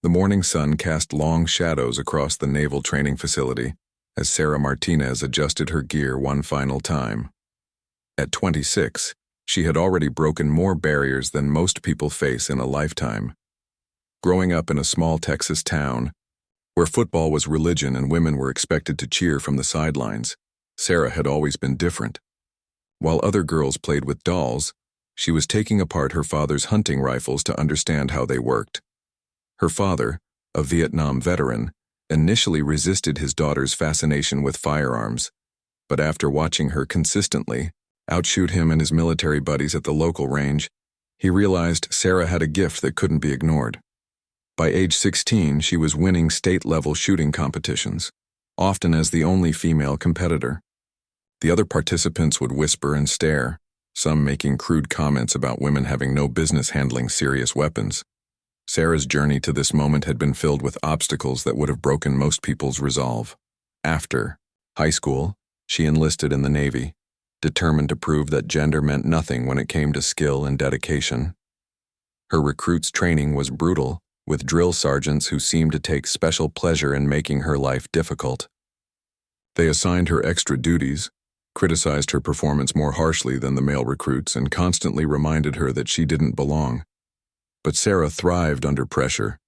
The morning sun cast long shadows across the naval training facility as Sarah Martinez adjusted her gear one final time. At 26, she had already broken more barriers than most people face in a lifetime. Growing up in a small Texas town, where football was religion and women were expected to cheer from the sidelines, Sarah had always been different. While other girls played with dolls, she was taking apart her father's hunting rifles to understand how they worked. Her father, a Vietnam veteran, initially resisted his daughter's fascination with firearms, but after watching her consistently outshoot him and his military buddies at the local range, he realized Sarah had a gift that couldn't be ignored. By age 16, she was winning state-level shooting competitions, often as the only female competitor. The other participants would whisper and stare, some making crude comments about women having no business handling serious weapons. Sarah's journey to this moment had been filled with obstacles that would have broken most people's resolve. After high school, she enlisted in the Navy, determined to prove that gender meant nothing when it came to skill and dedication. Her recruits' training was brutal, with drill sergeants who seemed to take special pleasure in making her life difficult. They assigned her extra duties, criticized her performance more harshly than the male recruits, and constantly reminded her that she didn't belong. But Sarah thrived under pressure.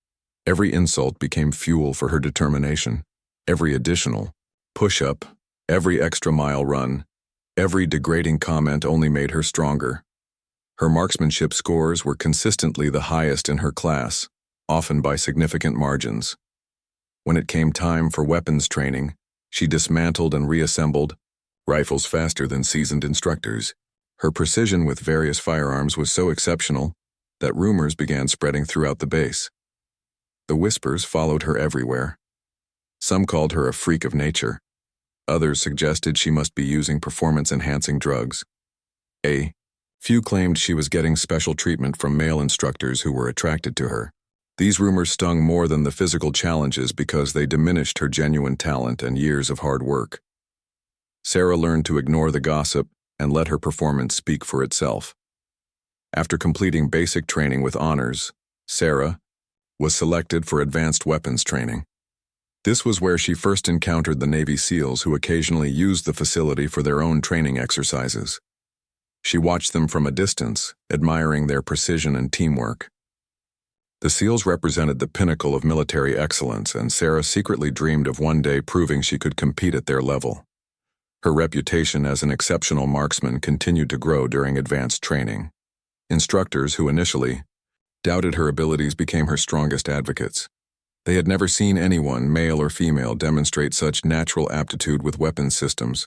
Every insult became fuel for her determination. Every additional push-up, every extra mile run, every degrading comment only made her stronger. Her marksmanship scores were consistently the highest in her class, often by significant margins. When it came time for weapons training, she dismantled and reassembled rifles faster than seasoned instructors. Her precision with various firearms was so exceptional that rumors began spreading throughout the base. The whispers followed her everywhere. Some called her a freak of nature. Others suggested she must be using performance-enhancing drugs. A few claimed she was getting special treatment from male instructors who were attracted to her. These rumors stung more than the physical challenges because they diminished her genuine talent and years of hard work. Sarah learned to ignore the gossip and let her performance speak for itself. After completing basic training with honors, Sarah was selected for advanced weapons training. This was where she first encountered the Navy SEALs who occasionally used the facility for their own training exercises. She watched them from a distance, admiring their precision and teamwork. The SEALs represented the pinnacle of military excellence, and Sarah secretly dreamed of one day proving she could compete at their level. Her reputation as an exceptional marksman continued to grow during advanced training. Instructors who initially doubted her abilities became her strongest advocates. They had never seen anyone, male or female, demonstrate such natural aptitude with weapons systems.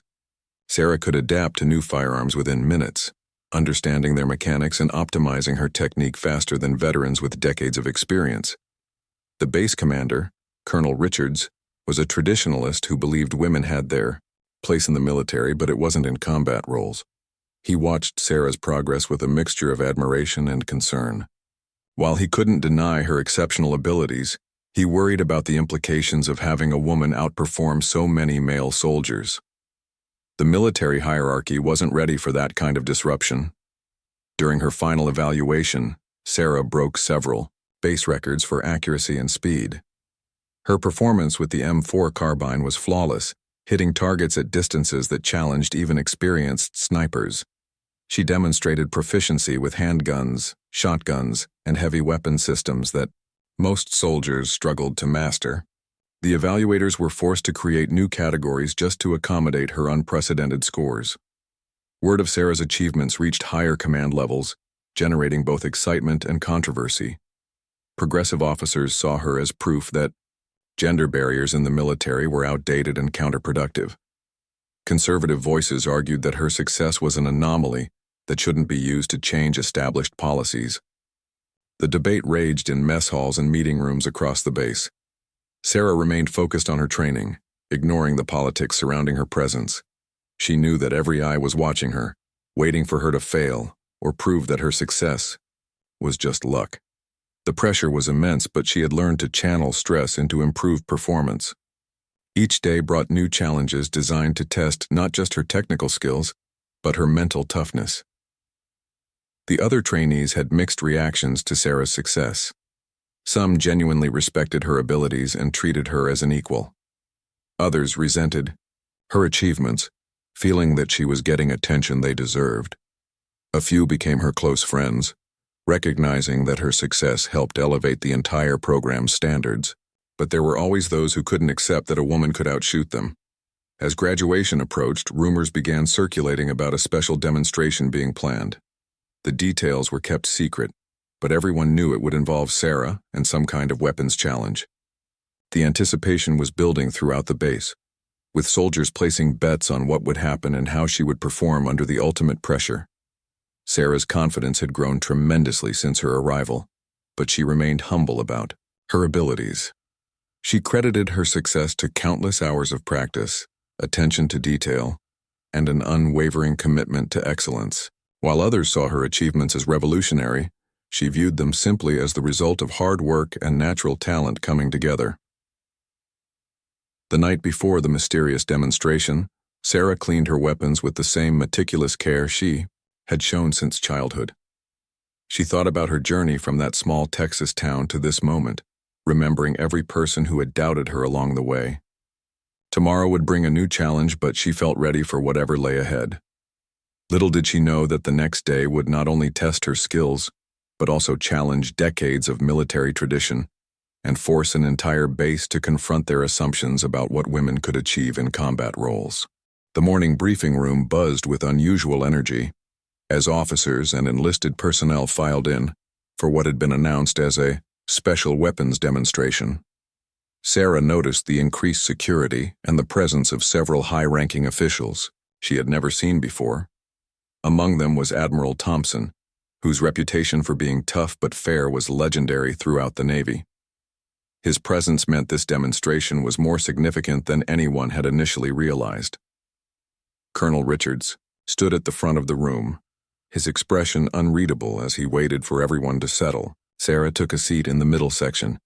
Sarah could adapt to new firearms within minutes, understanding their mechanics and optimizing her technique faster than veterans with decades of experience. The base commander, Colonel Richards, was a traditionalist who believed women had their place in the military, but it wasn't in combat roles. He watched Sarah's progress with a mixture of admiration and concern. While he couldn't deny her exceptional abilities, he worried about the implications of having a woman outperform so many male soldiers. The military hierarchy wasn't ready for that kind of disruption. During her final evaluation, Sarah broke several base records for accuracy and speed. Her performance with the M4 carbine was flawless, hitting targets at distances that challenged even experienced snipers. She demonstrated proficiency with handguns, shotguns, and heavy weapon systems that most soldiers struggled to master. The evaluators were forced to create new categories just to accommodate her unprecedented scores. Word of Sarah's achievements reached higher command levels, generating both excitement and controversy. Progressive officers saw her as proof that gender barriers in the military were outdated and counterproductive. Conservative voices argued that her success was an anomaly that shouldn't be used to change established policies. The debate raged in mess halls and meeting rooms across the base. Sarah remained focused on her training, ignoring the politics surrounding her presence. She knew that every eye was watching her, waiting for her to fail or prove that her success was just luck. The pressure was immense, but she had learned to channel stress into improved performance. Each day brought new challenges designed to test not just her technical skills, but her mental toughness. The other trainees had mixed reactions to Sarah's success. Some genuinely respected her abilities and treated her as an equal. Others resented her achievements, feeling that she was getting attention they deserved. A few became her close friends, recognizing that her success helped elevate the entire program's standards. But there were always those who couldn't accept that a woman could outshoot them. As graduation approached, rumors began circulating about a special demonstration being planned. The details were kept secret, but everyone knew it would involve Sarah and some kind of weapons challenge. The anticipation was building throughout the base, with soldiers placing bets on what would happen and how she would perform under the ultimate pressure. Sarah's confidence had grown tremendously since her arrival, but she remained humble about her abilities. She credited her success to countless hours of practice, attention to detail, and an unwavering commitment to excellence. While others saw her achievements as revolutionary, she viewed them simply as the result of hard work and natural talent coming together. The night before the mysterious demonstration, Sarah cleaned her weapons with the same meticulous care she had shown since childhood. She thought about her journey from that small Texas town to this moment, remembering every person who had doubted her along the way. Tomorrow would bring a new challenge, but she felt ready for whatever lay ahead. Little did she know that the next day would not only test her skills, but also challenge decades of military tradition and force an entire base to confront their assumptions about what women could achieve in combat roles. The morning briefing room buzzed with unusual energy as officers and enlisted personnel filed in for what had been announced as a special weapons demonstration. Sarah noticed the increased security and the presence of several high-ranking officials she had never seen before. Among them was Admiral Thompson, whose reputation for being tough but fair was legendary throughout the Navy. His presence meant this demonstration was more significant than anyone had initially realized. Colonel Richards stood at the front of the room, his expression unreadable as he waited for everyone to settle. Sarah took a seat in the middle section,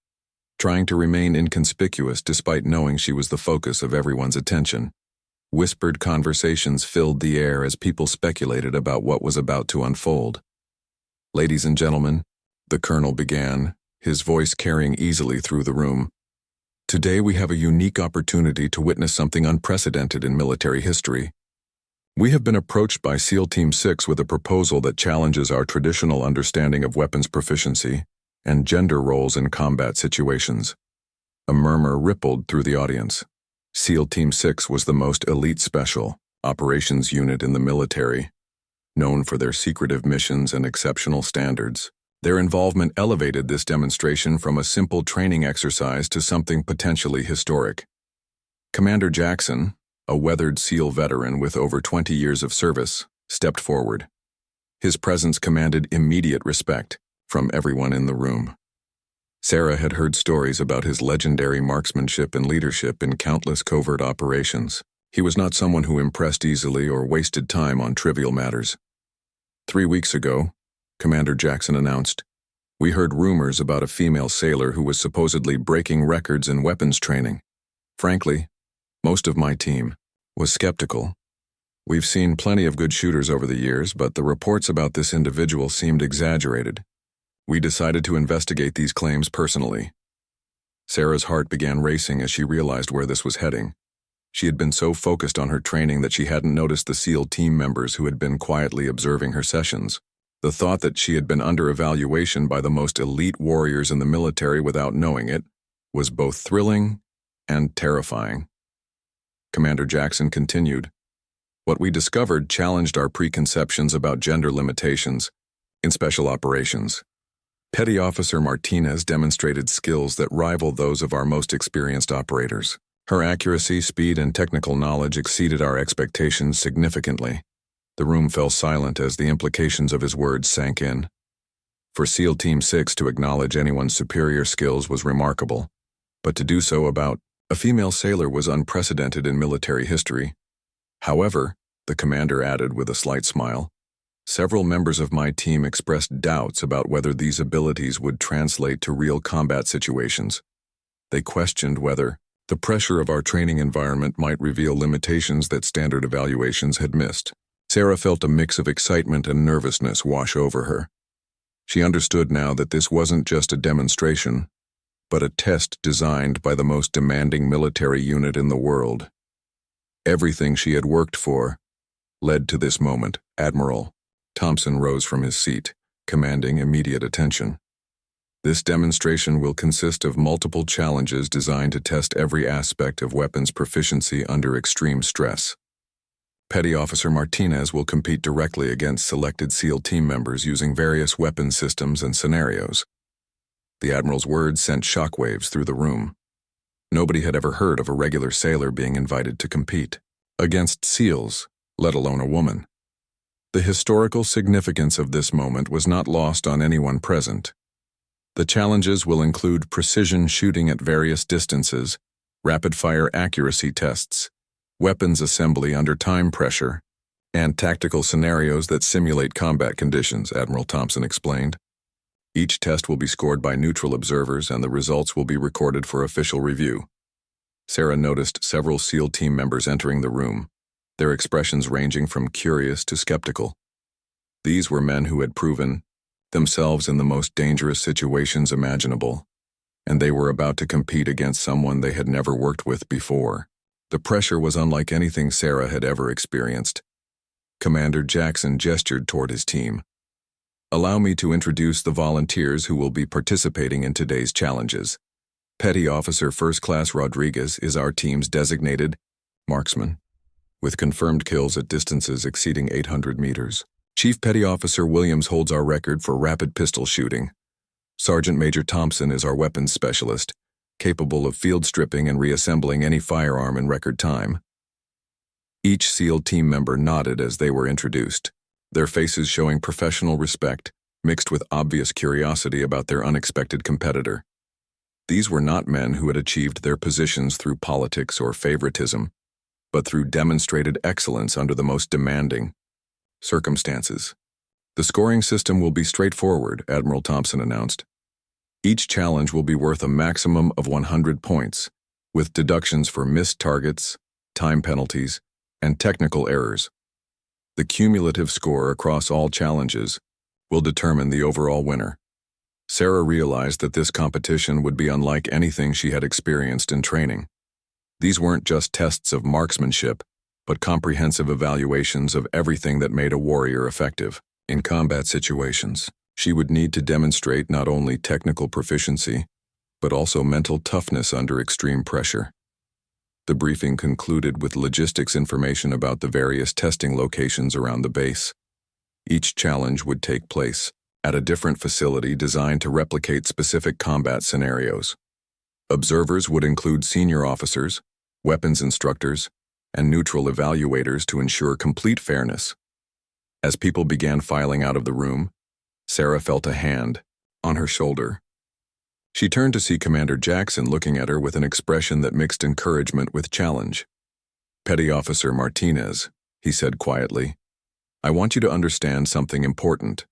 trying to remain inconspicuous despite knowing she was the focus of everyone's attention. Whispered conversations filled the air as people speculated about what was about to unfold. "Ladies and gentlemen," the colonel began, his voice carrying easily through the room. "Today we have a unique opportunity to witness something unprecedented in military history. We have been approached by SEAL Team 6 with a proposal that challenges our traditional understanding of weapons proficiency and gender roles in combat situations." A murmur rippled through the audience. SEAL Team 6 was the most elite special operations unit in the military, known for their secretive missions and exceptional standards. Their involvement elevated this demonstration from a simple training exercise to something potentially historic. Commander Jackson, a weathered SEAL veteran with over 20 years of service, stepped forward. His presence commanded immediate respect from everyone in the room. Sarah had heard stories about his legendary marksmanship and leadership in countless covert operations. He was not someone who impressed easily or wasted time on trivial matters. 3 weeks ago, Commander Jackson announced, "We heard rumors about a female sailor who was supposedly breaking records in weapons training. Frankly, most of my team was skeptical. We've seen plenty of good shooters over the years, but the reports about this individual seemed exaggerated. We decided to investigate these claims personally." Sarah's heart began racing as she realized where this was heading. She had been so focused on her training that she hadn't noticed the SEAL team members who had been quietly observing her sessions. The thought that she had been under evaluation by the most elite warriors in the military without knowing it was both thrilling and terrifying. Commander Jackson continued, "What we discovered challenged our preconceptions about gender limitations in special operations. Petty Officer Martinez demonstrated skills that rival those of our most experienced operators. Her accuracy, speed, and technical knowledge exceeded our expectations significantly." The room fell silent as the implications of his words sank in. For SEAL Team 6 to acknowledge anyone's superior skills was remarkable, but to do so about a female sailor was unprecedented in military history. However, the commander added with a slight smile, "Several members of my team expressed doubts about whether these abilities would translate to real combat situations. They questioned whether the pressure of our training environment might reveal limitations that standard evaluations had missed." Sarah felt a mix of excitement and nervousness wash over her. She understood now that this wasn't just a demonstration, but a test designed by the most demanding military unit in the world. Everything she had worked for led to this moment. Admiral Thompson rose from his seat, commanding immediate attention. This demonstration will consist of multiple challenges designed to test every aspect of weapons proficiency under extreme stress. Petty Officer Martinez will compete directly against selected SEAL team members using various weapon systems and scenarios. The Admiral's words sent shockwaves through the room. Nobody had ever heard of a regular sailor being invited to compete against SEALs, let alone a woman. The historical significance of this moment was not lost on anyone present. The challenges will include precision shooting at various distances, rapid-fire accuracy tests, weapons assembly under time pressure, and tactical scenarios that simulate combat conditions, Admiral Thompson explained. Each test will be scored by neutral observers and the results will be recorded for official review. Sarah noticed several SEAL team members entering the room, their expressions ranging from curious to skeptical. These were men who had proven themselves in the most dangerous situations imaginable, and they were about to compete against someone they had never worked with before. The pressure was unlike anything Sarah had ever experienced. Commander Jackson gestured toward his team. "Allow me to introduce the volunteers who will be participating in today's challenges. Petty Officer First Class Rodriguez is our team's designated marksman, with confirmed kills at distances exceeding 800 meters. Chief Petty Officer Williams holds our record for rapid pistol shooting. Sergeant Major Thompson is our weapons specialist, capable of field stripping and reassembling any firearm in record time." Each SEAL team member nodded as they were introduced, their faces showing professional respect, mixed with obvious curiosity about their unexpected competitor. These were not men who had achieved their positions through politics or favoritism, but through demonstrated excellence under the most demanding circumstances. "The scoring system will be straightforward," Admiral Thompson announced. "Each challenge will be worth a maximum of 100 points, with deductions for missed targets, time penalties, and technical errors. The cumulative score across all challenges will determine the overall winner." Sarah realized that this competition would be unlike anything she had experienced in training. These weren't just tests of marksmanship, but comprehensive evaluations of everything that made a warrior effective. In combat situations, she would need to demonstrate not only technical proficiency, but also mental toughness under extreme pressure. The briefing concluded with logistics information about the various testing locations around the base. Each challenge would take place at a different facility designed to replicate specific combat scenarios. Observers would include senior officers, weapons instructors, and neutral evaluators to ensure complete fairness. As people began filing out of the room, Sarah felt a hand on her shoulder. She turned to see Commander Jackson looking at her with an expression that mixed encouragement with challenge. "Petty Officer Martinez," he said quietly, "I want you to understand something important.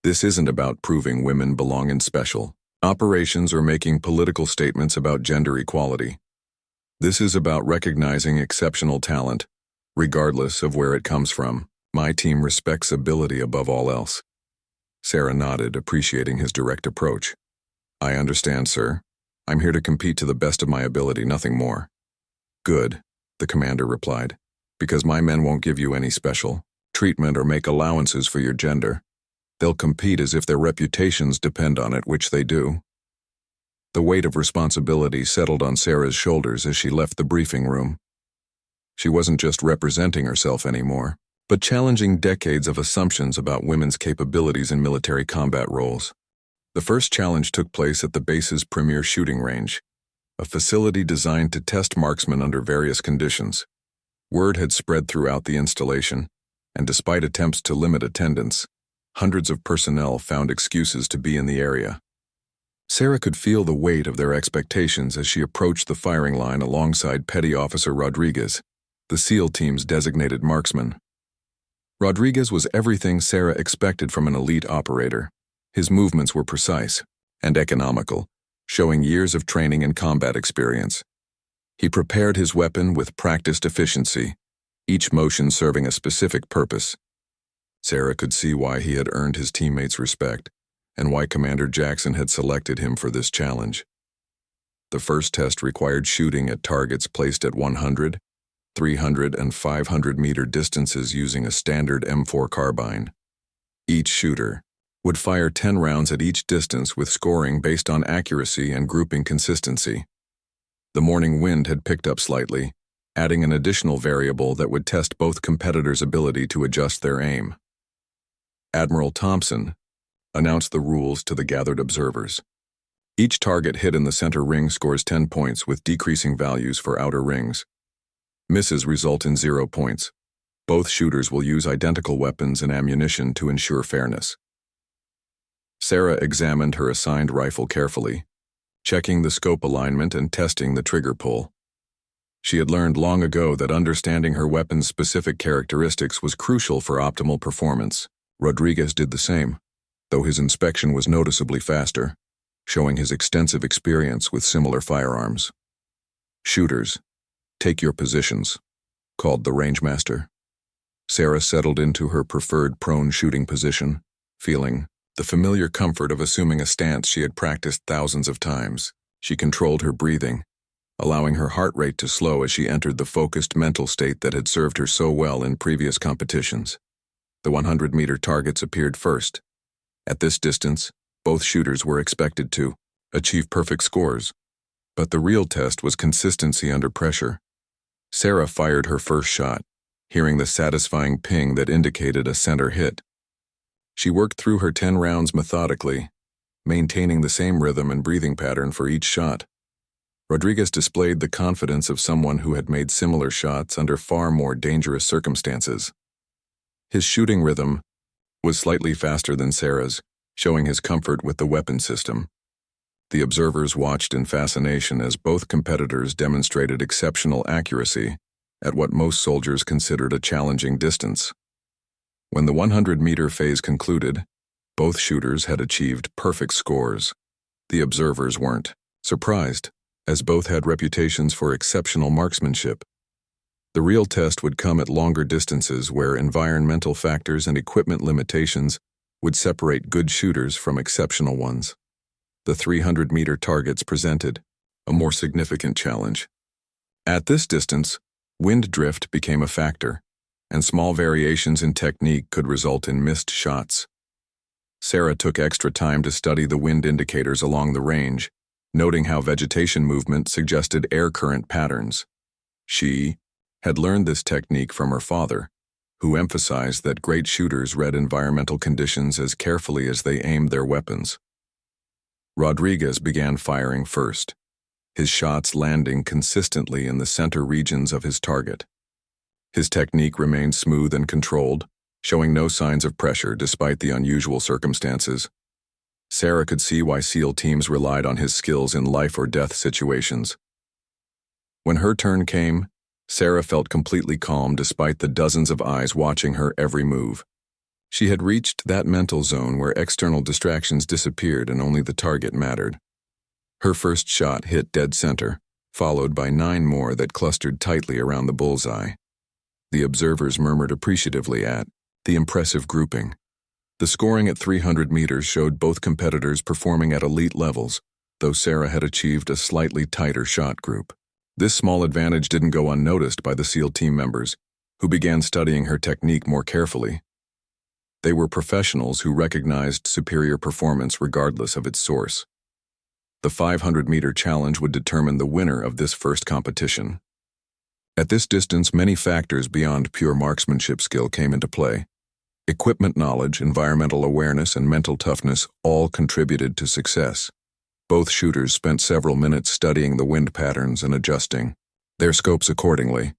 This isn't about proving women belong in special operations or making political statements about gender equality. This is about recognizing exceptional talent, regardless of where it comes from. My team respects ability above all else." Sarah nodded, appreciating his direct approach. "I understand, sir. I'm here to compete to the best of my ability, nothing more." "Good," the commander replied, "because my men won't give you any special treatment or make allowances for your gender. They'll compete as if their reputations depend on it, which they do." The weight of responsibility settled on Sarah's shoulders as she left the briefing room. She wasn't just representing herself anymore, but challenging decades of assumptions about women's capabilities in military combat roles. The first challenge took place at the base's premier shooting range, a facility designed to test marksmen under various conditions. Word had spread throughout the installation, and despite attempts to limit attendance, hundreds of personnel found excuses to be in the area. Sarah could feel the weight of their expectations as she approached the firing line alongside Petty Officer Rodriguez, the SEAL team's designated marksman. Rodriguez was everything Sarah expected from an elite operator. His movements were precise and economical, showing years of training and combat experience. He prepared his weapon with practiced efficiency, each motion serving a specific purpose. Sarah could see why he had earned his teammates' respect, and why Commander Jackson had selected him for this challenge. The first test required shooting at targets placed at 100, 300, and 500-meter distances using a standard M4 carbine. Each shooter would fire 10 rounds at each distance with scoring based on accuracy and grouping consistency. The morning wind had picked up slightly, adding an additional variable that would test both competitors' ability to adjust their aim. Admiral Thompson announced the rules to the gathered observers. Each target hit in the center ring scores 10 points with decreasing values for outer rings. Misses result in 0 points. Both shooters will use identical weapons and ammunition to ensure fairness. Sarah examined her assigned rifle carefully, checking the scope alignment and testing the trigger pull. She had learned long ago that understanding her weapon's specific characteristics was crucial for optimal performance. Rodriguez did the same, though his inspection was noticeably faster, showing his extensive experience with similar firearms. "Shooters, take your positions," called the rangemaster. Sarah settled into her preferred prone shooting position, feeling the familiar comfort of assuming a stance she had practiced thousands of times. She controlled her breathing, allowing her heart rate to slow as she entered the focused mental state that had served her so well in previous competitions. The 100-meter targets appeared first. At this distance, both shooters were expected to achieve perfect scores, but the real test was consistency under pressure. Sarah fired her first shot, hearing the satisfying ping that indicated a center hit. She worked through her 10 rounds methodically, maintaining the same rhythm and breathing pattern for each shot. Rodriguez displayed the confidence of someone who had made similar shots under far more dangerous circumstances. His shooting rhythm was slightly faster than Sarah's, showing his comfort with the weapon system. The observers watched in fascination as both competitors demonstrated exceptional accuracy at what most soldiers considered a challenging distance. When the 100-meter phase concluded, both shooters had achieved perfect scores. The observers weren't surprised, as both had reputations for exceptional marksmanship. The real test would come at longer distances where environmental factors and equipment limitations would separate good shooters from exceptional ones. The 300-meter targets presented a more significant challenge. At this distance, wind drift became a factor, and small variations in technique could result in missed shots. Sarah took extra time to study the wind indicators along the range, noting how vegetation movement suggested air current patterns. She had learned this technique from her father, who emphasized that great shooters read environmental conditions as carefully as they aimed their weapons. Rodriguez began firing first, his shots landing consistently in the center regions of his target. His technique remained smooth and controlled, showing no signs of pressure despite the unusual circumstances. Sarah could see why SEAL teams relied on his skills in life-or-death situations. When her turn came, Sarah felt completely calm despite the dozens of eyes watching her every move. She had reached that mental zone where external distractions disappeared and only the target mattered. Her first shot hit dead center, followed by 9 more that clustered tightly around the bullseye. The observers murmured appreciatively at the impressive grouping. The scoring at 300 meters showed both competitors performing at elite levels, though Sarah had achieved a slightly tighter shot group. This small advantage didn't go unnoticed by the SEAL team members, who began studying her technique more carefully. They were professionals who recognized superior performance regardless of its source. The 500-meter challenge would determine the winner of this first competition. At this distance, many factors beyond pure marksmanship skill came into play. Equipment knowledge, environmental awareness, and mental toughness all contributed to success. Both shooters spent several minutes studying the wind patterns and adjusting their scopes accordingly.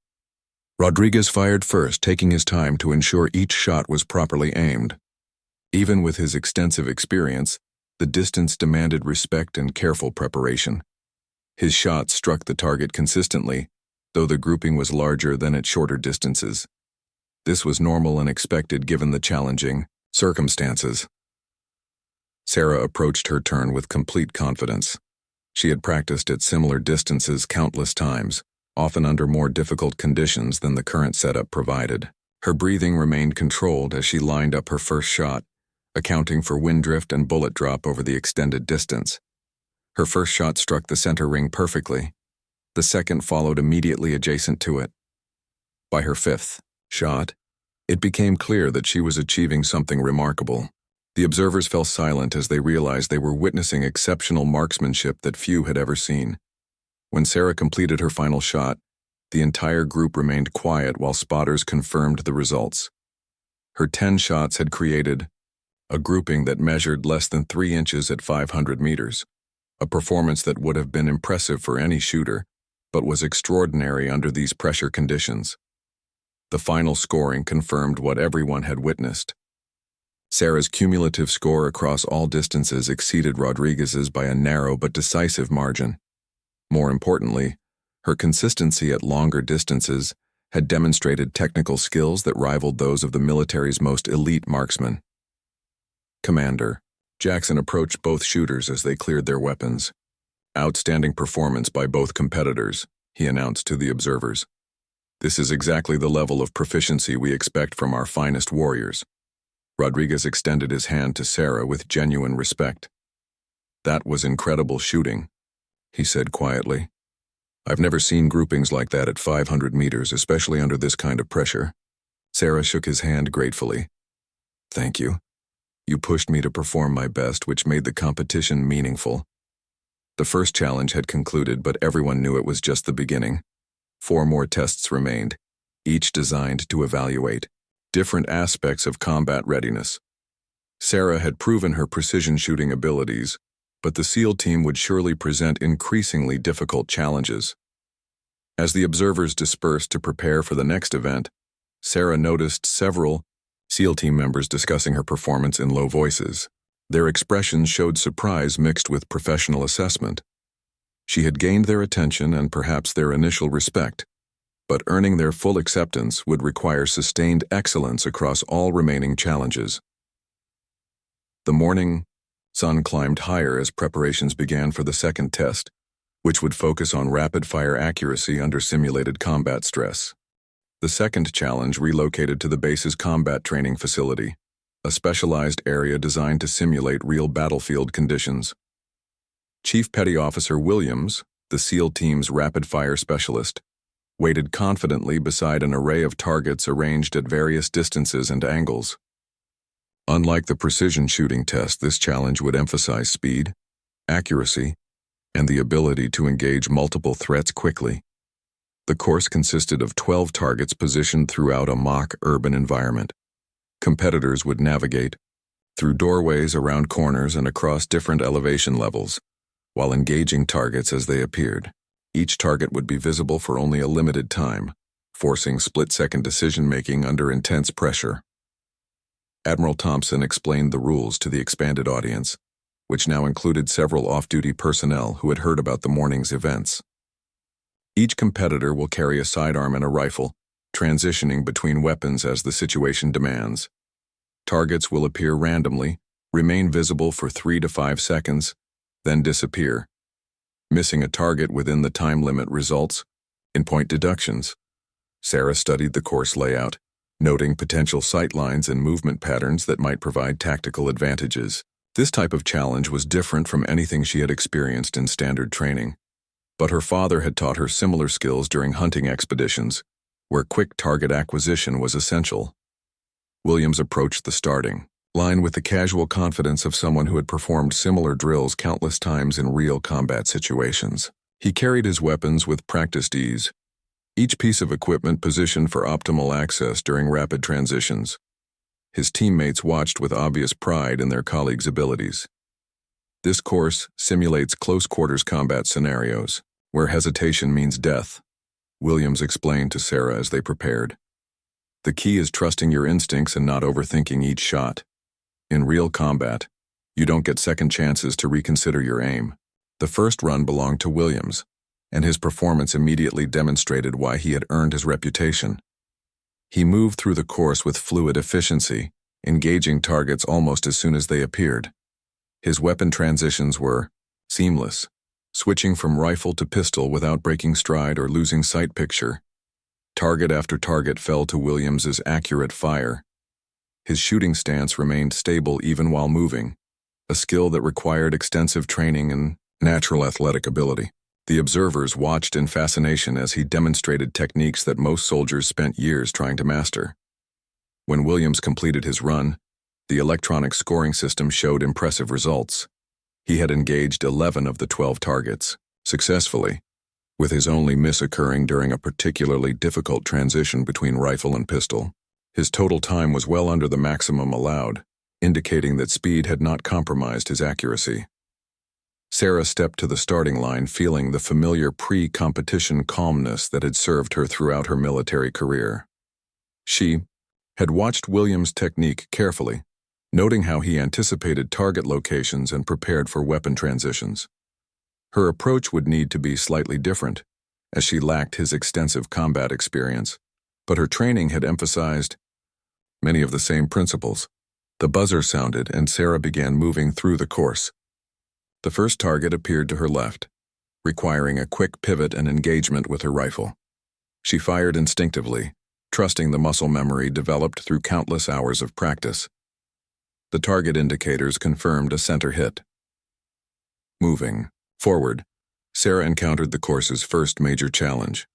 Rodriguez fired first, taking his time to ensure each shot was properly aimed. Even with his extensive experience, the distance demanded respect and careful preparation. His shots struck the target consistently, though the grouping was larger than at shorter distances. This was normal and expected given the challenging circumstances. Sarah approached her turn with complete confidence. She had practiced at similar distances countless times, often under more difficult conditions than the current setup provided. Her breathing remained controlled as she lined up her first shot, accounting for wind drift and bullet drop over the extended distance. Her first shot struck the center ring perfectly. The second followed immediately adjacent to it. By her fifth shot, it became clear that she was achieving something remarkable. The observers fell silent as they realized they were witnessing exceptional marksmanship that few had ever seen. When Sarah completed her final shot, the entire group remained quiet while spotters confirmed the results. Her 10 shots had created a grouping that measured less than 3 inches at 500 meters, a performance that would have been impressive for any shooter, but was extraordinary under these pressure conditions. The final scoring confirmed what everyone had witnessed. Sarah's cumulative score across all distances exceeded Rodriguez's by a narrow but decisive margin. More importantly, her consistency at longer distances had demonstrated technical skills that rivaled those of the military's most elite marksmen. Commander Jackson approached both shooters as they cleared their weapons. "Outstanding performance by both competitors," he announced to the observers. "This is exactly the level of proficiency we expect from our finest warriors." Rodriguez extended his hand to Sarah with genuine respect. "That was incredible shooting," he said quietly. "I've never seen groupings like that at 500 meters, especially under this kind of pressure." Sarah shook his hand gratefully. "Thank you. You pushed me to perform my best, which made the competition meaningful." The first challenge had concluded, but everyone knew it was just the beginning. 4 more tests remained, each designed to evaluate different aspects of combat readiness. Sarah had proven her precision shooting abilities, but the SEAL team would surely present increasingly difficult challenges. As the observers dispersed to prepare for the next event, Sarah noticed several SEAL team members discussing her performance in low voices. Their expressions showed surprise mixed with professional assessment. She had gained their attention and perhaps their initial respect, but earning their full acceptance would require sustained excellence across all remaining challenges. The morning sun climbed higher as preparations began for the second test, which would focus on rapid-fire accuracy under simulated combat stress. The second challenge relocated to the base's combat training facility, a specialized area designed to simulate real battlefield conditions. Chief Petty Officer Williams, the SEAL team's rapid-fire specialist, waited confidently beside an array of targets arranged at various distances and angles. Unlike the precision shooting test, this challenge would emphasize speed, accuracy, and the ability to engage multiple threats quickly. The course consisted of 12 targets positioned throughout a mock urban environment. Competitors would navigate through doorways, around corners, and across different elevation levels, while engaging targets as they appeared. Each target would be visible for only a limited time, forcing split-second decision-making under intense pressure. Admiral Thompson explained the rules to the expanded audience, which now included several off-duty personnel who had heard about the morning's events. Each competitor will carry a sidearm and a rifle, transitioning between weapons as the situation demands. Targets will appear randomly, remain visible for 3 to 5 seconds, then disappear. Missing a target within the time limit results in point deductions. Sarah studied the course layout, noting potential sight lines and movement patterns that might provide tactical advantages. This type of challenge was different from anything she had experienced in standard training, but her father had taught her similar skills during hunting expeditions, where quick target acquisition was essential. Williams approached the starting line with the casual confidence of someone who had performed similar drills countless times in real combat situations. He carried his weapons with practiced ease, each piece of equipment positioned for optimal access during rapid transitions. His teammates watched with obvious pride in their colleagues' abilities. This course simulates close-quarters combat scenarios, where hesitation means death, Williams explained to Sarah as they prepared. The key is trusting your instincts and not overthinking each shot. In real combat, you don't get second chances to reconsider your aim. The first run belonged to Williams, and his performance immediately demonstrated why he had earned his reputation. He moved through the course with fluid efficiency, engaging targets almost as soon as they appeared. His weapon transitions were seamless, switching from rifle to pistol without breaking stride or losing sight picture. Target after target fell to Williams's accurate fire. His shooting stance remained stable even while moving, a skill that required extensive training and natural athletic ability. The observers watched in fascination as he demonstrated techniques that most soldiers spent years trying to master. When Williams completed his run, the electronic scoring system showed impressive results. He had engaged 11 of the 12 targets, successfully, with his only miss occurring during a particularly difficult transition between rifle and pistol. His total time was well under the maximum allowed, indicating that speed had not compromised his accuracy. Sarah stepped to the starting line feeling the familiar pre-competition calmness that had served her throughout her military career. She had watched Williams' technique carefully, noting how he anticipated target locations and prepared for weapon transitions. Her approach would need to be slightly different, as she lacked his extensive combat experience, but her training had emphasized many of the same principles. The buzzer sounded and Sarah began moving through the course. The first target appeared to her left, requiring a quick pivot and engagement with her rifle. She fired instinctively, trusting the muscle memory developed through countless hours of practice. The target indicators confirmed a center hit. Moving forward, Sarah encountered the course's first major challenge,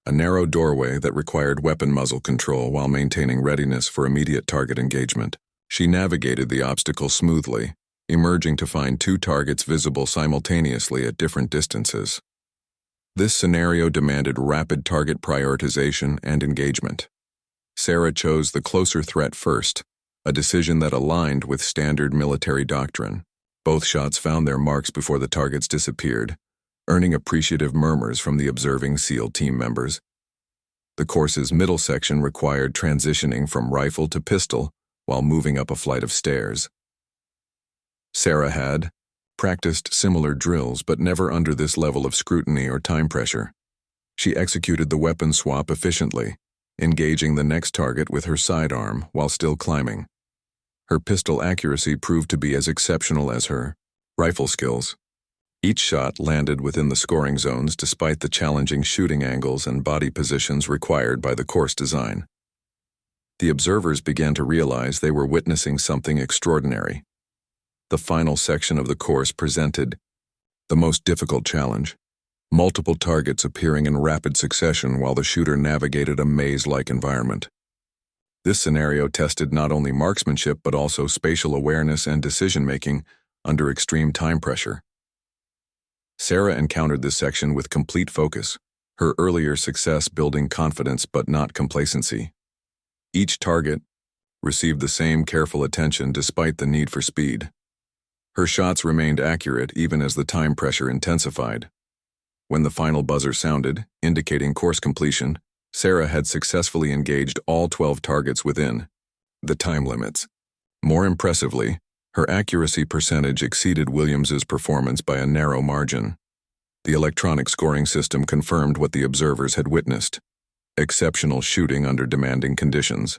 a narrow doorway that required weapon muzzle control while maintaining readiness for immediate target engagement. She navigated the obstacle smoothly, emerging to find 2 targets visible simultaneously at different distances. This scenario demanded rapid target prioritization and engagement. Sarah chose the closer threat first, a decision that aligned with standard military doctrine. Both shots found their marks before the targets disappeared, earning appreciative murmurs from the observing SEAL team members. The course's middle section required transitioning from rifle to pistol while moving up a flight of stairs. Sarah had practiced similar drills but never under this level of scrutiny or time pressure. She executed the weapon swap efficiently, engaging the next target with her sidearm while still climbing. Her pistol accuracy proved to be as exceptional as her rifle skills. Each shot landed within the scoring zones despite the challenging shooting angles and body positions required by the course design. The observers began to realize they were witnessing something extraordinary. The final section of the course presented the most difficult challenge, multiple targets appearing in rapid succession while the shooter navigated a maze-like environment. This scenario tested not only marksmanship but also spatial awareness and decision-making under extreme time pressure. Sarah encountered this section with complete focus, her earlier success building confidence but not complacency. Each target received the same careful attention despite the need for speed. Her shots remained accurate even as the time pressure intensified. When the final buzzer sounded, indicating course completion, Sarah had successfully engaged all 12 targets within the time limits. More impressively, her accuracy percentage exceeded Williams's performance by a narrow margin. The electronic scoring system confirmed what the observers had witnessed: exceptional shooting under demanding conditions.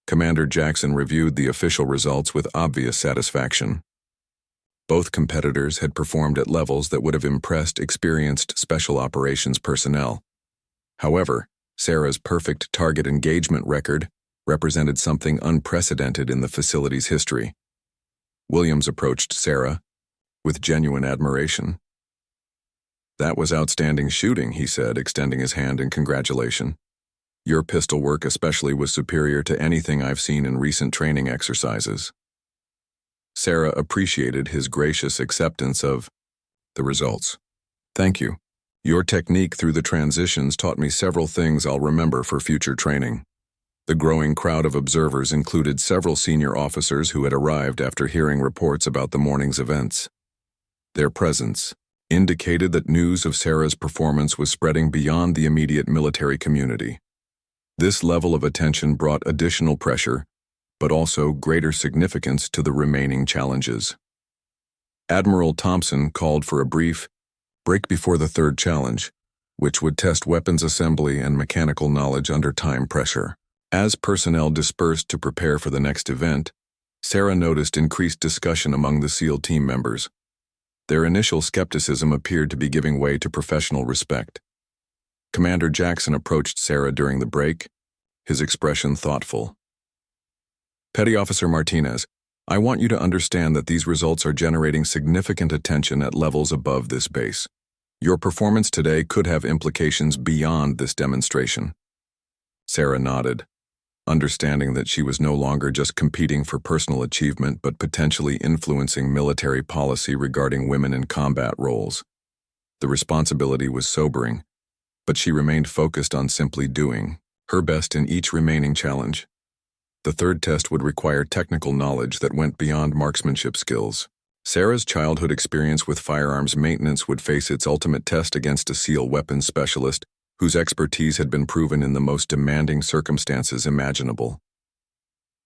Commander Jackson reviewed the official results with obvious satisfaction. Both competitors had performed at levels that would have impressed experienced special operations personnel. However, Sarah's perfect target engagement record represented something unprecedented in the facility's history. Williams approached Sarah with genuine admiration. "That was outstanding shooting," he said, extending his hand in congratulation. "Your pistol work especially was superior to anything I've seen in recent training exercises." Sarah appreciated his gracious acceptance of the results. "Thank you. Your technique through the transitions taught me several things I'll remember for future training." The growing crowd of observers included several senior officers who had arrived after hearing reports about the morning's events. Their presence indicated that news of Sarah's performance was spreading beyond the immediate military community. This level of attention brought additional pressure, but also greater significance to the remaining challenges. Admiral Thompson called for a brief break before the third challenge, which would test weapons assembly and mechanical knowledge under time pressure. As personnel dispersed to prepare for the next event, Sarah noticed increased discussion among the SEAL team members. Their initial skepticism appeared to be giving way to professional respect. Commander Jackson approached Sarah during the break, his expression thoughtful. "Petty Officer Martinez, I want you to understand that these results are generating significant attention at levels above this base. Your performance today could have implications beyond this demonstration." Sarah nodded, understanding that she was no longer just competing for personal achievement but potentially influencing military policy regarding women in combat roles. The responsibility was sobering, but she remained focused on simply doing her best in each remaining challenge. The third test would require technical knowledge that went beyond marksmanship skills. Sarah's childhood experience with firearms maintenance would face its ultimate test against a SEAL weapons specialist whose expertise had been proven in the most demanding circumstances imaginable.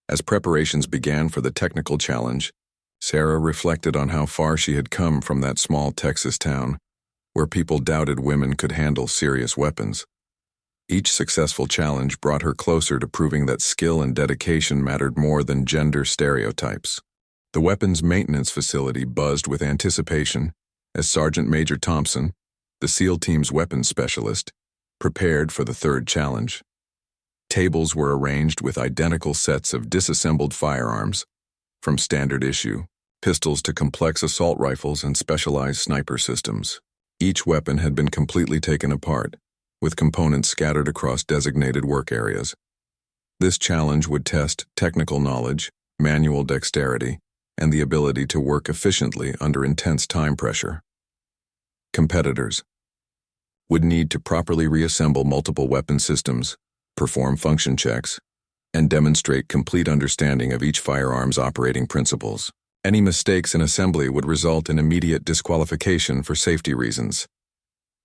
As preparations began for the technical challenge, Sarah reflected on how far she had come from that small Texas town, where people doubted women could handle serious weapons. Each successful challenge brought her closer to proving that skill and dedication mattered more than gender stereotypes. The weapons maintenance facility buzzed with anticipation as Sergeant Major Thompson, the SEAL team's weapons specialist, prepared for the third challenge. Tables were arranged with identical sets of disassembled firearms, from standard issue pistols to complex assault rifles and specialized sniper systems. Each weapon had been completely taken apart, with components scattered across designated work areas. This challenge would test technical knowledge, manual dexterity, and the ability to work efficiently under intense time pressure. Competitors would need to properly reassemble multiple weapon systems, perform function checks, and demonstrate complete understanding of each firearm's operating principles. Any mistakes in assembly would result in immediate disqualification for safety reasons.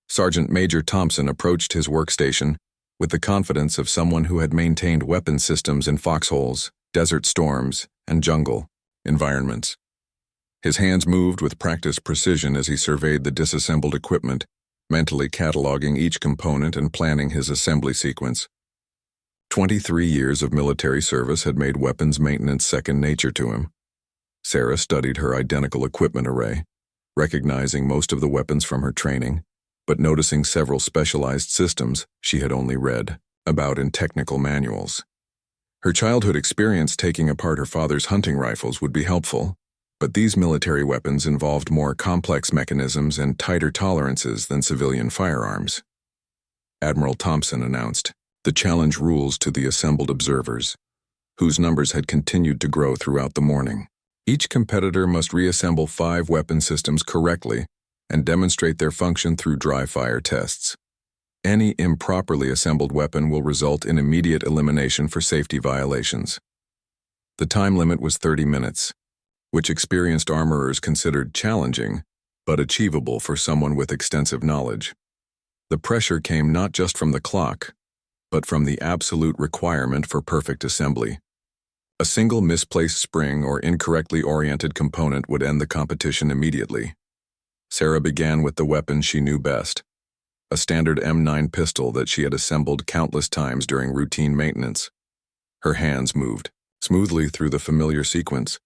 Sergeant Major Thompson approached his workstation with the confidence of someone who had maintained weapon systems in foxholes, desert storms, and jungle environments. His hands moved with practiced precision as he surveyed the disassembled equipment, mentally cataloging each component and planning his assembly sequence. 23 years of military service had made weapons maintenance second nature to him. Sarah studied her identical equipment array, recognizing most of the weapons from her training, but noticing several specialized systems she had only read about in technical manuals. Her childhood experience taking apart her father's hunting rifles would be helpful, but these military weapons involved more complex mechanisms and tighter tolerances than civilian firearms. Admiral Thompson announced the challenge rules to the assembled observers, whose numbers had continued to grow throughout the morning. Each competitor must reassemble 5 weapon systems correctly and demonstrate their function through dry-fire tests. Any improperly assembled weapon will result in immediate elimination for safety violations. The time limit was 30 minutes, which experienced armorers considered challenging, but achievable for someone with extensive knowledge. The pressure came not just from the clock, but from the absolute requirement for perfect assembly. A single misplaced spring or incorrectly oriented component would end the competition immediately. Sarah began with the weapon she knew best, a standard M9 pistol that she had assembled countless times during routine maintenance. Her hands moved smoothly through the familiar sequence,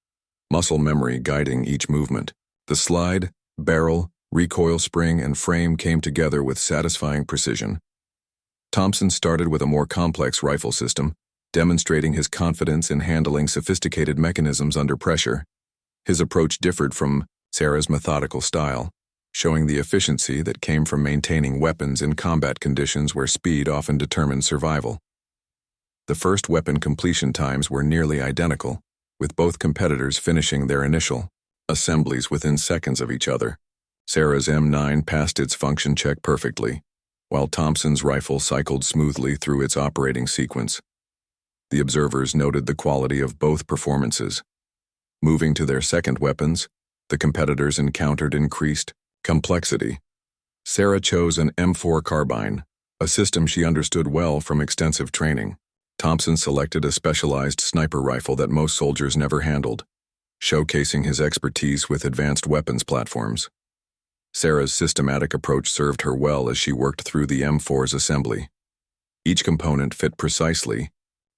muscle memory guiding each movement. The slide, barrel, recoil spring, and frame came together with satisfying precision. Thompson started with a more complex rifle system, demonstrating his confidence in handling sophisticated mechanisms under pressure. His approach differed from Sarah's methodical style, showing the efficiency that came from maintaining weapons in combat conditions where speed often determines survival. The first weapon completion times were nearly identical, with both competitors finishing their initial assemblies within seconds of each other. Sarah's M9 passed its function check perfectly, while Thompson's rifle cycled smoothly through its operating sequence. The observers noted the quality of both performances. Moving to their second weapons, the competitors encountered increased complexity. Sarah chose an M4 carbine, a system she understood well from extensive training. Thompson selected a specialized sniper rifle that most soldiers never handled, showcasing his expertise with advanced weapons platforms. Sarah's systematic approach served her well as she worked through the M4's assembly. Each component fit precisely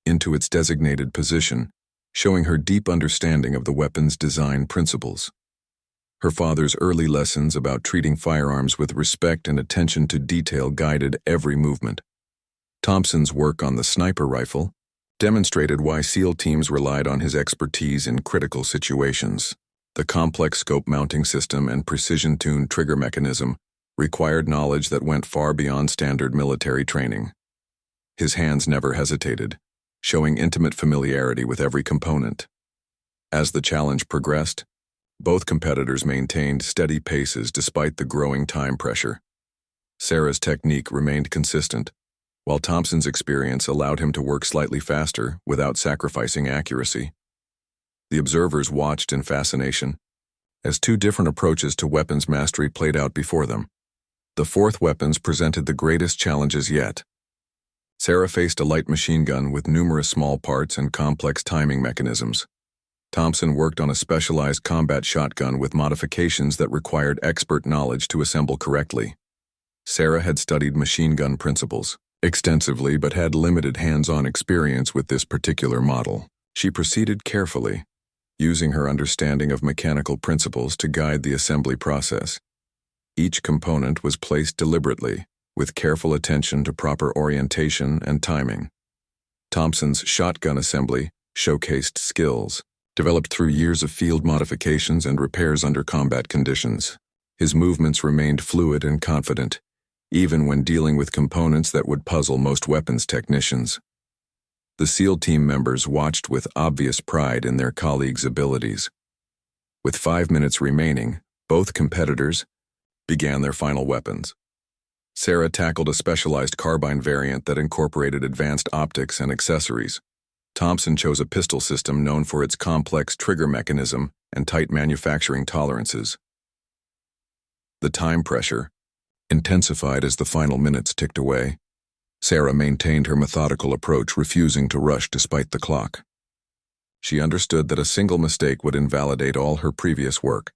into its designated position, showing her deep understanding of the weapon's design principles. Her father's early lessons about treating firearms with respect and attention to detail guided every movement. Thompson's work on the sniper rifle, demonstrated why SEAL teams relied on his expertise in critical situations. The complex scope mounting system and precision-tuned trigger mechanism required knowledge that went far beyond standard military training. His hands never hesitated, showing intimate familiarity with every component. As the challenge progressed, both competitors maintained steady paces despite the growing time pressure. Sarah's technique remained consistent, while Thompson's experience allowed him to work slightly faster without sacrificing accuracy. The observers watched in fascination as two different approaches to weapons mastery played out before them. The fourth weapons presented the greatest challenges yet. Sarah faced a light machine gun with numerous small parts and complex timing mechanisms. Thompson worked on a specialized combat shotgun with modifications that required expert knowledge to assemble correctly. Sarah had studied machine gun principles extensively but had limited hands-on experience with this particular model. She proceeded carefully, using her understanding of mechanical principles to guide the assembly process. Each component was placed deliberately, with careful attention to proper orientation and timing. Thompson's shotgun assembly showcased skills developed through years of field modifications and repairs under combat conditions. His movements remained fluid and confident, even when dealing with components that would puzzle most weapons technicians. The SEAL team members watched with obvious pride in their colleagues' abilities. With 5 minutes remaining, both competitors began their final weapons. Sarah tackled a specialized carbine variant that incorporated advanced optics and accessories. Thompson chose a pistol system known for its complex trigger mechanism and tight manufacturing tolerances. The time pressure intensified as the final minutes ticked away. Sarah maintained her methodical approach, refusing to rush despite the clock. She understood that a single mistake would invalidate all her previous work,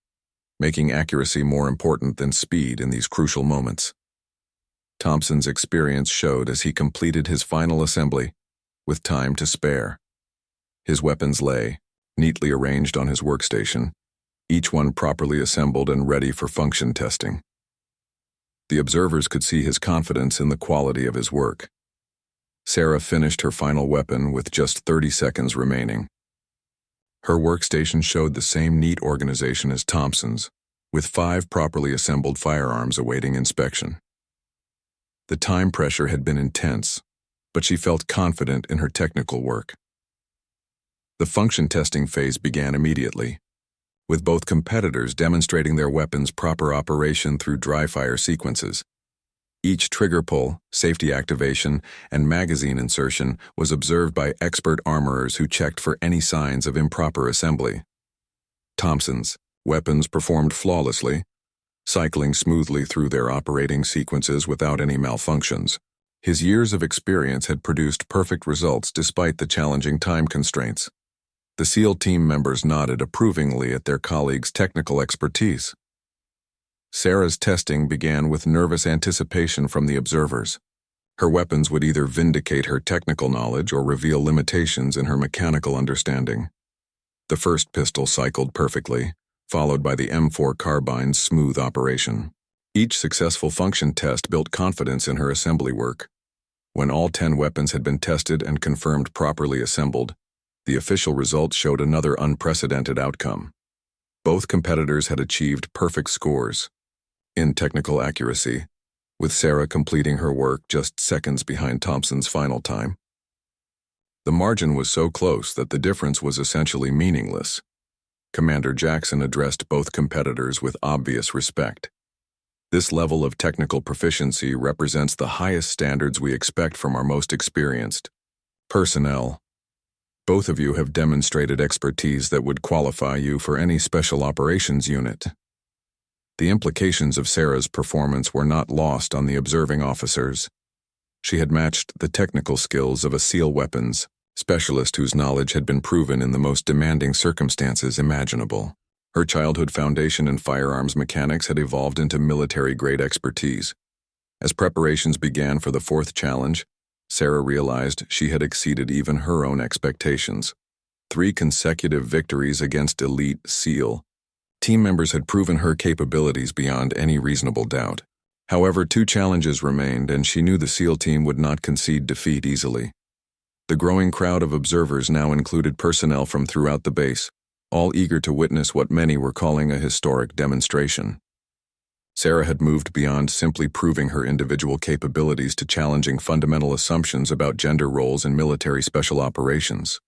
making accuracy more important than speed in these crucial moments. Thompson's experience showed as he completed his final assembly, with time to spare. His weapons lay, neatly arranged on his workstation, each one properly assembled and ready for function testing. The observers could see his confidence in the quality of his work. Sarah finished her final weapon with just 30 seconds remaining. Her workstation showed the same neat organization as Thompson's, with 5 properly assembled firearms awaiting inspection. The time pressure had been intense, but she felt confident in her technical work. The function testing phase began immediately, with both competitors demonstrating their weapons' proper operation through dry-fire sequences. Each trigger pull, safety activation, and magazine insertion was observed by expert armorers who checked for any signs of improper assembly. Thompson's weapons performed flawlessly, cycling smoothly through their operating sequences without any malfunctions. His years of experience had produced perfect results despite the challenging time constraints. The SEAL team members nodded approvingly at their colleagues' technical expertise. Sarah's testing began with nervous anticipation from the observers. Her weapons would either vindicate her technical knowledge or reveal limitations in her mechanical understanding. The first pistol cycled perfectly, followed by the M4 carbine's smooth operation. Each successful function test built confidence in her assembly work. When all 10 weapons had been tested and confirmed properly assembled, the official results showed another unprecedented outcome. Both competitors had achieved perfect scores in technical accuracy, with Sarah completing her work just seconds behind Thompson's final time. The margin was so close that the difference was essentially meaningless. Commander Jackson addressed both competitors with obvious respect. This level of technical proficiency represents the highest standards we expect from our most experienced personnel. Both of you have demonstrated expertise that would qualify you for any special operations unit. The implications of Sarah's performance were not lost on the observing officers. She had matched the technical skills of a SEAL weapons specialist whose knowledge had been proven in the most demanding circumstances imaginable. Her childhood foundation in firearms mechanics had evolved into military-grade expertise. As preparations began for the fourth challenge, Sarah realized she had exceeded even her own expectations. 3 consecutive victories against elite SEAL team members had proven her capabilities beyond any reasonable doubt. However, 2 challenges remained, and she knew the SEAL team would not concede defeat easily. The growing crowd of observers now included personnel from throughout the base, all eager to witness what many were calling a historic demonstration. Sarah had moved beyond simply proving her individual capabilities to challenging fundamental assumptions about gender roles in military special operations.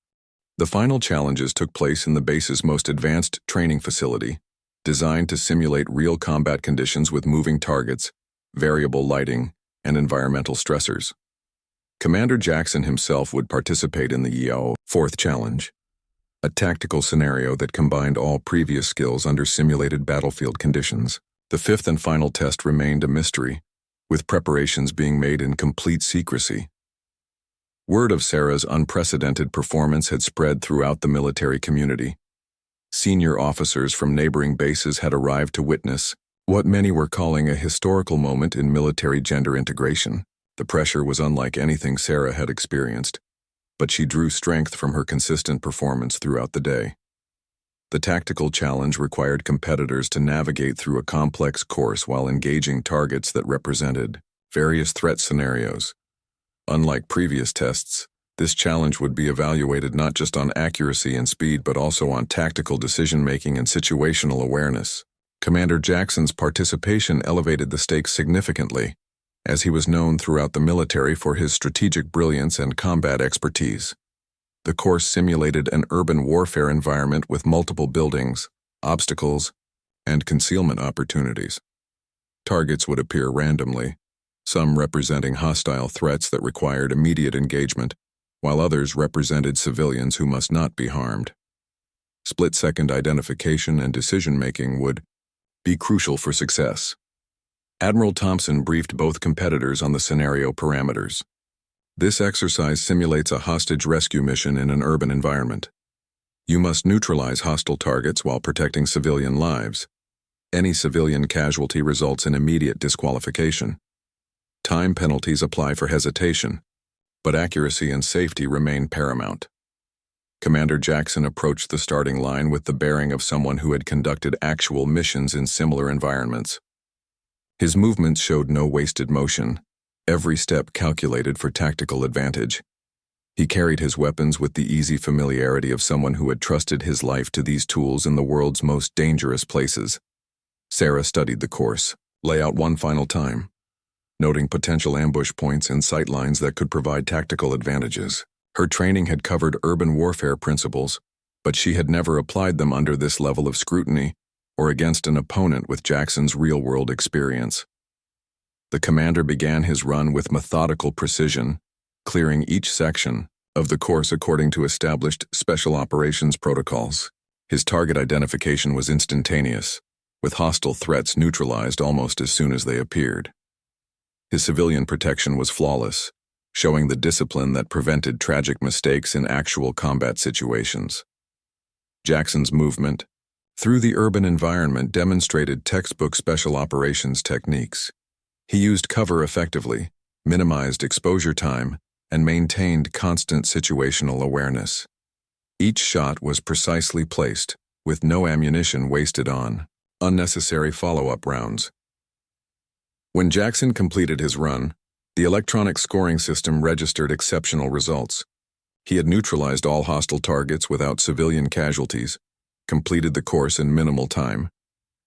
The final challenges took place in the base's most advanced training facility, designed to simulate real combat conditions with moving targets, variable lighting, and environmental stressors. Commander Jackson himself would participate in the fourth challenge, a tactical scenario that combined all previous skills under simulated battlefield conditions. The fifth and final test remained a mystery, with preparations being made in complete secrecy. Word of Sarah's unprecedented performance had spread throughout the military community. Senior officers from neighboring bases had arrived to witness what many were calling a historical moment in military gender integration. The pressure was unlike anything Sarah had experienced, but she drew strength from her consistent performance throughout the day. The tactical challenge required competitors to navigate through a complex course while engaging targets that represented various threat scenarios. Unlike previous tests, this challenge would be evaluated not just on accuracy and speed but also on tactical decision-making and situational awareness. Commander Jackson's participation elevated the stakes significantly, as he was known throughout the military for his strategic brilliance and combat expertise. The course simulated an urban warfare environment with multiple buildings, obstacles, and concealment opportunities. Targets would appear randomly, some representing hostile threats that required immediate engagement, while others represented civilians who must not be harmed. Split-second identification and decision-making would be crucial for success. Admiral Thompson briefed both competitors on the scenario parameters. This exercise simulates a hostage rescue mission in an urban environment. You must neutralize hostile targets while protecting civilian lives. Any civilian casualty results in immediate disqualification. Time penalties apply for hesitation, but accuracy and safety remain paramount. Commander Jackson approached the starting line with the bearing of someone who had conducted actual missions in similar environments. His movements showed no wasted motion, every step calculated for tactical advantage. He carried his weapons with the easy familiarity of someone who had trusted his life to these tools in the world's most dangerous places. Sarah studied the course layout one final time, noting potential ambush points and sightlines that could provide tactical advantages. Her training had covered urban warfare principles, but she had never applied them under this level of scrutiny or against an opponent with Jackson's real-world experience. The commander began his run with methodical precision, clearing each section of the course according to established special operations protocols. His target identification was instantaneous, with hostile threats neutralized almost as soon as they appeared. His civilian protection was flawless, showing the discipline that prevented tragic mistakes in actual combat situations. Jackson's movement through the urban environment demonstrated textbook special operations techniques. He used cover effectively, minimized exposure time, and maintained constant situational awareness. Each shot was precisely placed, with no ammunition wasted on unnecessary follow-up rounds. When Jackson completed his run, the electronic scoring system registered exceptional results. He had neutralized all hostile targets without civilian casualties, completed the course in minimal time,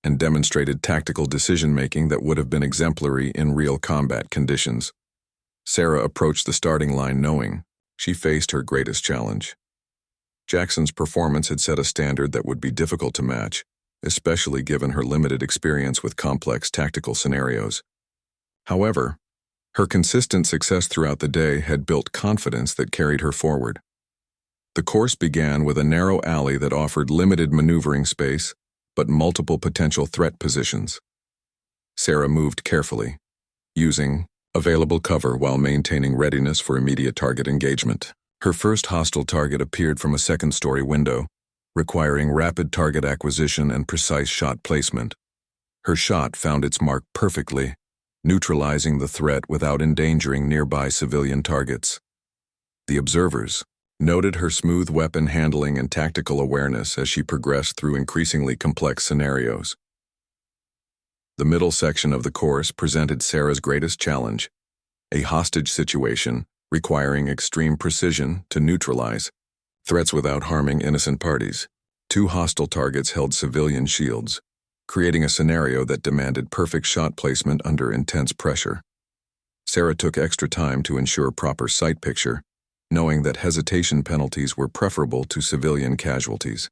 and demonstrated tactical decision-making that would have been exemplary in real combat conditions. Sarah approached the starting line knowing she faced her greatest challenge. Jackson's performance had set a standard that would be difficult to match, especially given her limited experience with complex tactical scenarios. However, her consistent success throughout the day had built confidence that carried her forward. The course began with a narrow alley that offered limited maneuvering space, but multiple potential threat positions. Sarah moved carefully, using available cover while maintaining readiness for immediate target engagement. Her first hostile target appeared from a second-story window, requiring rapid target acquisition and precise shot placement. Her shot found its mark perfectly, neutralizing the threat without endangering nearby civilian targets. The observers noted her smooth weapon handling and tactical awareness as she progressed through increasingly complex scenarios. The middle section of the course presented Sarah's greatest challenge, a hostage situation requiring extreme precision to neutralize threats without harming innocent parties. Two hostile targets held civilian shields, creating a scenario that demanded perfect shot placement under intense pressure. Sarah took extra time to ensure proper sight picture, knowing that hesitation penalties were preferable to civilian casualties.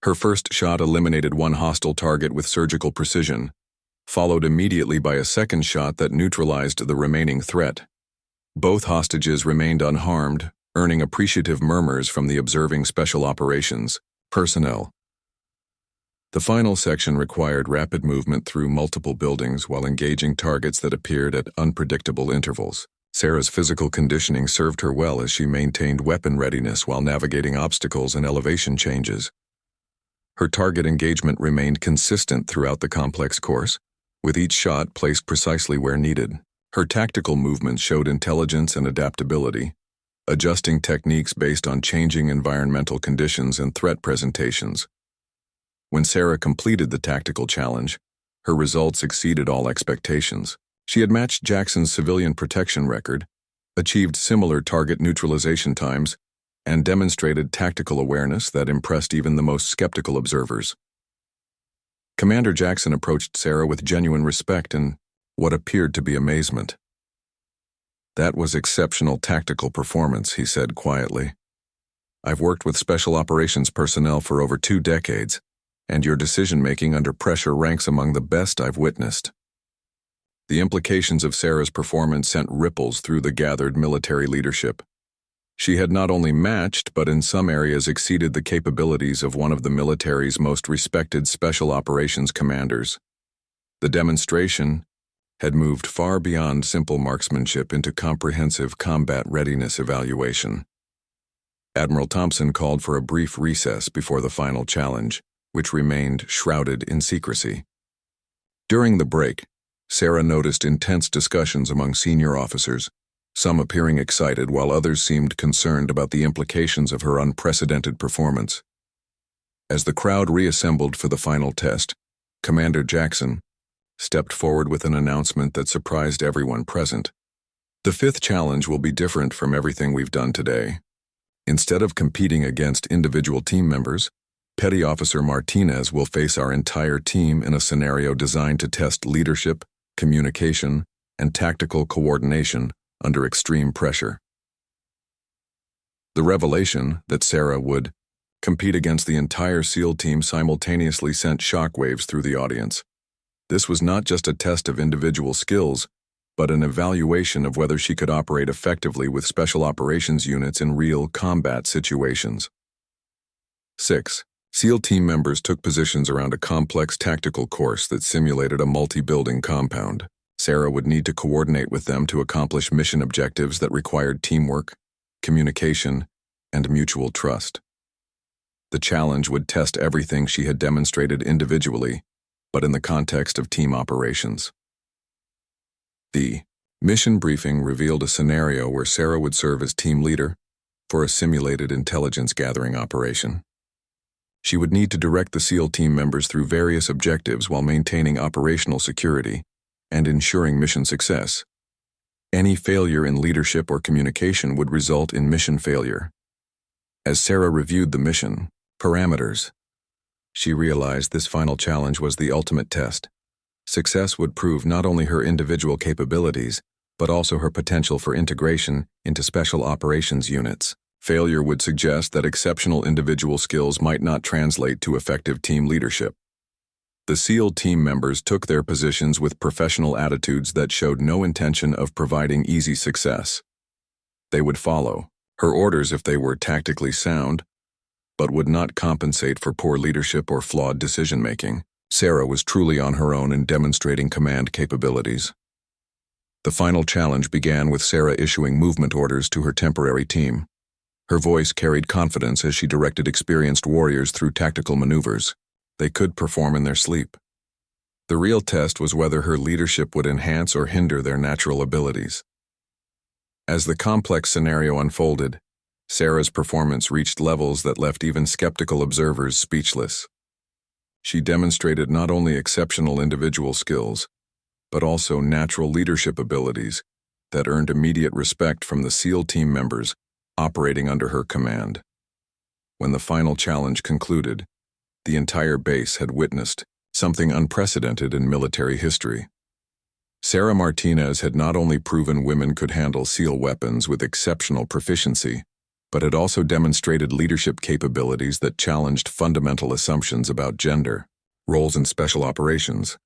Her first shot eliminated one hostile target with surgical precision, followed immediately by a second shot that neutralized the remaining threat. Both hostages remained unharmed, earning appreciative murmurs from the observing special operations personnel. The final section required rapid movement through multiple buildings while engaging targets that appeared at unpredictable intervals. Sarah's physical conditioning served her well as she maintained weapon readiness while navigating obstacles and elevation changes. Her target engagement remained consistent throughout the complex course, with each shot placed precisely where needed. Her tactical movements showed intelligence and adaptability, adjusting techniques based on changing environmental conditions and threat presentations. When Sarah completed the tactical challenge, her results exceeded all expectations. She had matched Jackson's civilian protection record, achieved similar target neutralization times, and demonstrated tactical awareness that impressed even the most skeptical observers. Commander Jackson approached Sarah with genuine respect and what appeared to be amazement. "That was exceptional tactical performance," he said quietly. "I've worked with special operations personnel for over 2 decades, and your decision-making under pressure ranks among the best I've witnessed." The implications of Sarah's performance sent ripples through the gathered military leadership. She had not only matched but in some areas exceeded the capabilities of one of the military's most respected special operations commanders. The demonstration had moved far beyond simple marksmanship into comprehensive combat readiness evaluation. Admiral Thompson called for a brief recess before the final challenge, which remained shrouded in secrecy. During the break, Sarah noticed intense discussions among senior officers, some appearing excited while others seemed concerned about the implications of her unprecedented performance. As the crowd reassembled for the final test, Commander Jackson stepped forward with an announcement that surprised everyone present. "The 5th challenge will be different from everything we've done today. Instead of competing against individual team members, Petty Officer Martinez will face our entire team in a scenario designed to test leadership, communication, and tactical coordination under extreme pressure." The revelation that Sarah would compete against the entire SEAL team simultaneously sent shockwaves through the audience. This was not just a test of individual skills, but an evaluation of whether she could operate effectively with special operations units in real combat situations. 6. SEAL team members took positions around a complex tactical course that simulated a multi-building compound. Sarah would need to coordinate with them to accomplish mission objectives that required teamwork, communication, and mutual trust. The challenge would test everything she had demonstrated individually, but in the context of team operations. The mission briefing revealed a scenario where Sarah would serve as team leader for a simulated intelligence gathering operation. She would need to direct the SEAL team members through various objectives while maintaining operational security and ensuring mission success. Any failure in leadership or communication would result in mission failure. As Sarah reviewed the mission parameters, she realized this final challenge was the ultimate test. Success would prove not only her individual capabilities, but also her potential for integration into special operations units. Failure would suggest that exceptional individual skills might not translate to effective team leadership. The SEAL team members took their positions with professional attitudes that showed no intention of providing easy success. They would follow her orders if they were tactically sound, but would not compensate for poor leadership or flawed decision-making. Sarah was truly on her own in demonstrating command capabilities. The final challenge began with Sarah issuing movement orders to her temporary team. Her voice carried confidence as she directed experienced warriors through tactical maneuvers. They could perform in their sleep. The real test was whether her leadership would enhance or hinder their natural abilities. As the complex scenario unfolded, Sarah's performance reached levels that left even skeptical observers speechless. She demonstrated not only exceptional individual skills, but also natural leadership abilities, that earned immediate respect from the SEAL team members operating under her command. When the final challenge concluded, the entire base had witnessed something unprecedented in military history. Sarah Martinez had not only proven women could handle SEAL weapons with exceptional proficiency, but had also demonstrated leadership capabilities that challenged fundamental assumptions about gender, roles in special operations,